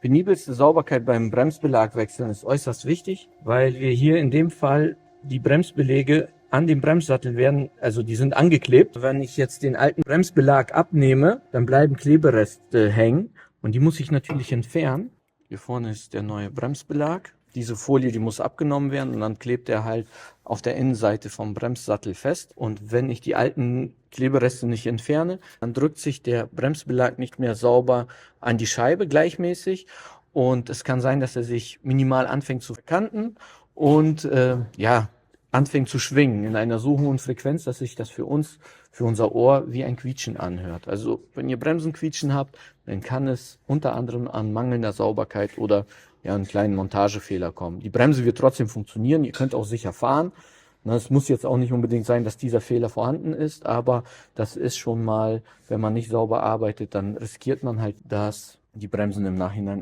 Penibelste Sauberkeit beim Bremsbelag wechseln ist äußerst wichtig, weil wir hier in dem Fall die Bremsbeläge an dem Bremssattel werden, also die sind angeklebt. Wenn ich jetzt den alten Bremsbelag abnehme, dann bleiben Klebereste hängen und die muss ich natürlich entfernen. Hier vorne ist der neue Bremsbelag. Diese Folie, die muss abgenommen werden und dann klebt er halt auf der Innenseite vom Bremssattel fest. Und wenn ich die alten Klebereste nicht entferne, dann drückt sich der Bremsbelag nicht mehr sauber an die Scheibe gleichmäßig. Und es kann sein, dass er sich minimal anfängt zu verkanten und anfängt zu schwingen in einer so hohen Frequenz, dass sich das für uns, für unser Ohr wie ein Quietschen anhört. Also wenn ihr Bremsenquietschen habt, dann kann es unter anderem an mangelnder Sauberkeit oder einen kleinen Montagefehler kommen. Die Bremse wird trotzdem funktionieren, ihr könnt auch sicher fahren. Es muss jetzt auch nicht unbedingt sein, dass dieser Fehler vorhanden ist, aber das ist schon mal, wenn man nicht sauber arbeitet, dann riskiert man halt, dass die Bremsen im Nachhinein